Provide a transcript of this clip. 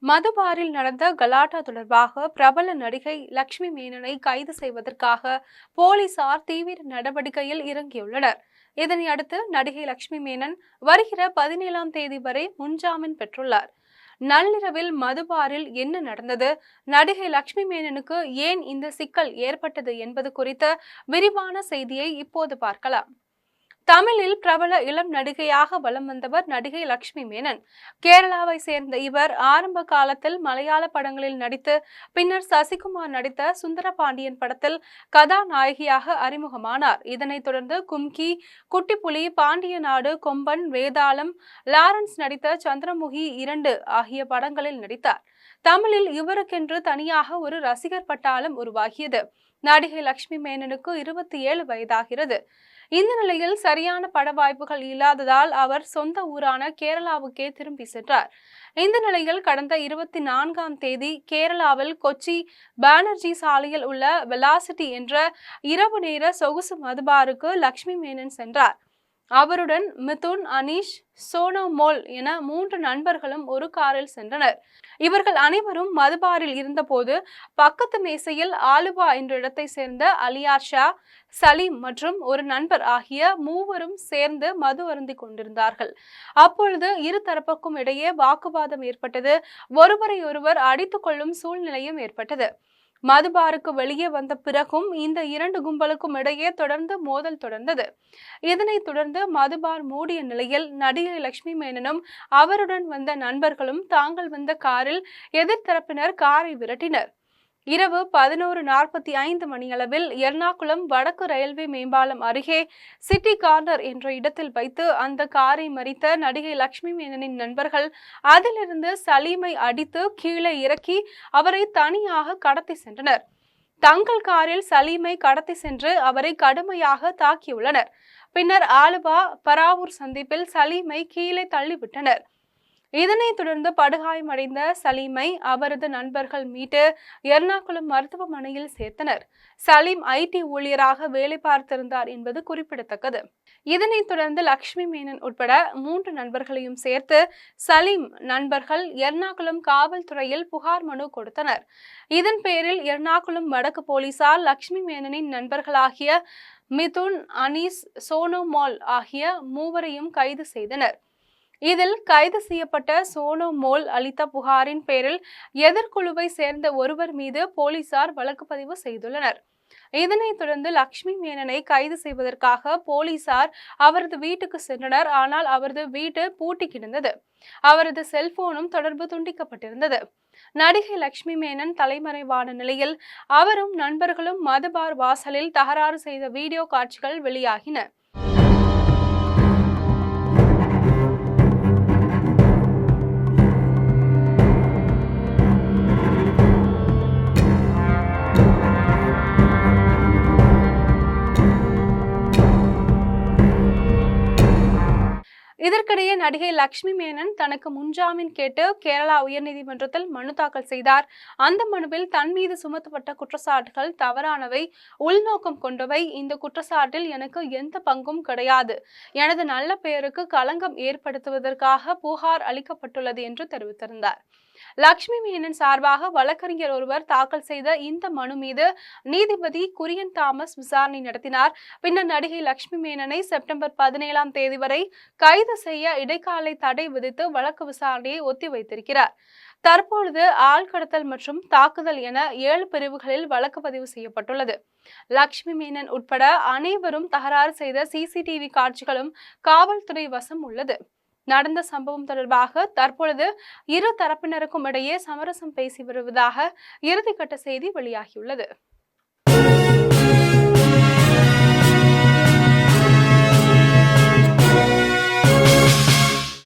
மதுபாரில் நடந்த கலாட்டா தொடர்பாக பிரபல நடிகை லட்சுமி மேனனை கைது செய்வதற்காக போலீசார் தீவிர நடவடிக்கையில் இறங்கியுள்ளனர். இதனை அடுத்து நடிகை லட்சுமி மேனன் வருகிற 17ஆம் தேதி வரை முன்ஜாமீன் பெற்றுள்ளார். நள்ளிரவில் மதுபாரில் என்ன நடந்தது, நடிகை லட்சுமி மேனனுக்கு ஏன் இந்த சிக்கல் ஏற்பட்டது என்பது குறித்த விரிவான செய்தியை இப்போது பார்க்கலாம். தமிழில் பிரபல இளம் நடிகையாக வலம் வந்தவர் நடிகை லட்சுமி மேனன். கேரளாவை சேர்ந்த இவர் ஆரம்ப காலத்தில் மலையாள படங்களில் நடித்து பின்னர் சசிகுமார் நடித்த சுந்தரபாண்டியன் படத்தில் கதாநாயகியாக அறிமுகமானார். இதனைத் தொடர்ந்து கும்கி, குட்டிப்புலி, பாண்டிய நாடு, கொம்பன், வேதாளம், லாரன்ஸ் நடித்த சந்திரமுகி 2 ஆகிய படங்களில் நடித்தார். தமிழில் இவருக்கென்று தனியாக ஒரு ரசிகர் பட்டாளம் உருவாகியது. நடிகை லட்சுமி மேனனுக்கு 27 வயதாகிறது. இந்த நிலையில் சரியான பட வாய்ப்புகள் இல்லாததால் அவர் சொந்த ஊரான கேரளாவுக்கே திரும்பி சென்றார். இந்த நிலையில் கடந்த 24ஆம் தேதி கேரளாவில் கொச்சி பானர்ஜி சாலையில் உள்ள வெலாசிட்டி என்ற இரவு நேர சொகுசு மதுபாருக்கு லட்சுமி மேனன் சென்றார். அவருடன் மிதுன், அனீஷ், சோனோமோல் என 3 நண்பர்களும் ஒரு காரில் சென்றனர். இவர்கள் அனைவரும் மதுபாரில் இருந்தபோது பக்கத்து மேசையில் ஆலுவா என்ற இடத்தை சேர்ந்த அலியார் ஷா, சலீம் மற்றும் ஒரு நண்பர் ஆகிய 3வரும் சேர்ந்து மது அருந்திக் கொண்டிருந்தார்கள். அப்பொழுது இரு தரப்புக்கும் இடையே வாக்குவாதம் ஏற்பட்டது. ஒருவரையொருவர் அடித்துக் கொள்ளும் சூழ்நிலையும் ஏற்பட்டது. மதுபாருக்கு வெளியே வந்த பிறகும் இந்த 2 கும்பலுக்கும் இடையே தொடர்ந்து மோதல் தொடர்ந்தது. இதனைத் தொடர்ந்து மதுபார் மூடிய நிலையில் நடிகை லட்சுமி மேனனும் அவருடன் வந்த நண்பர்களும் தாங்கள் வந்த காரில் எதிர்த்தரப்பினர் காரை விரட்டினர். இரவு 11:45 மணியளவில் எர்ணாகுளம் வடக்கு ரயில்வே மேம்பாலம் அருகே சிட்டி கார்னர் என்ற இடத்தில் வைத்து அந்த காரை மறித்த நடிகை லட்சுமி மேனனின் நண்பர்கள் அதிலிருந்து சலீமை அடித்து கீழே இறக்கி அவரை தனியாக கடத்தி சென்றனர். தங்கள் காரில் சலீமை கடத்தி சென்று அவரை கடுமையாக தாக்கியுள்ளனர். பின்னர் ஆலுவா பராவூர் சந்திப்பில் சலீமை கீழே தள்ளிவிட்டனர். இதனைத் தொடர்ந்து படுகாயமடைந்த சலீமை அவரது நண்பர்கள் மீட்டு எர்ணாகுளம் மருத்துவமனையில் சேர்த்தனர். சலீம் ஐடி ஊழியராக வேலை பார்த்திருந்தார் என்பது குறிப்பிடத்தக்கது. இதனைத் தொடர்ந்து லட்சுமி மேனன் உட்பட 3 நண்பர்களையும் சேர்த்து சலீம் நண்பர்கள் எர்ணாகுளம் காவல்துறையில் புகார் மனு கொடுத்தனர். இதன் பேரில் எர்ணாகுளம் வடக்கு போலீசார் லட்சுமி மேனனின் நண்பர்களாகிய மிதுன், அனீஸ், சோனோமோல் ஆகிய 3வரையும் கைது செய்தனர். இதில் கைது செய்யப்பட்ட சோனோமோல் அளித்த புகாரின் பேரில் எதிர்குழுவை சேர்ந்த ஒருவர் மீது போலீசார் வழக்கு பதிவு செய்துள்ளனர். இதனைத் தொடர்ந்து லட்சுமி மேனனை கைது செய்வதற்காக போலீசார் அவரது வீட்டுக்கு சென்றனர். ஆனால் அவரது வீடு பூட்டி கிடந்தது. அவரது செல்போனும் தொடர்பு துண்டிக்கப்பட்டிருந்தது. நடிகை லட்சுமி மேனன் தலைமறைவான நிலையில் அவரும் நண்பர்களும் மதுபார் வாசலில் தகராறு செய்த வீடியோ காட்சிகள் வெளியாகின. இதற்கிடையே நடிகை லட்சுமி மேனன் தனக்கு முன்ஜாமீன் கேட்டு கேரளா உயர்நீதிமன்றத்தில் மனு தாக்கல் செய்தார். அந்த மனுவில் தன் மீது சுமத்தப்பட்ட குற்றச்சாட்டுகள் தவறானவை, உள்நோக்கம் கொண்டவை. இந்த குற்றச்சாட்டில் எனக்கு எந்த பங்கும் கிடையாது. எனது நல்ல பெயருக்கு களங்கம் ஏற்படுத்துவதற்காக புகார் அளிக்கப்பட்டுள்ளது என்று தெரிவித்திருந்தார். லட்சுமி மேனன் சார்பாக வழக்கறிஞர் ஒருவர் தாக்கல் செய்த இந்த மனு மீது நீதிபதி குரியன் தாமஸ் விசாரணை நடத்தினார். பின்னர் நடிகை லட்சுமி மேனனை செப்டம்பர் 17ஆம் தேதி வரை கைது செய்ய இடைக்கால தடை விதித்து வழக்கு விசாரணையை ஒத்திவைத்திருக்கிறார். தற்பொழுது ஆள்கடத்தல் மற்றும் தாக்குதல் என 7 பிரிவுகளில் வழக்கு பதிவு செய்யப்பட்டுள்ளது. லட்சுமி மேனன் உட்பட அனைவரும் தகராறு செய்த சிசிடிவி காட்சிகளும் காவல்துறை வசம் உள்ளது. நடந்த சம்பவம் தொடர்பாக தற்பொழுது இரு தரப்பினருக்கும் இடையே சமரசம் பேசி வருவதாக இறுதிக்கட்ட செய்தி வெளியாகியுள்ளது.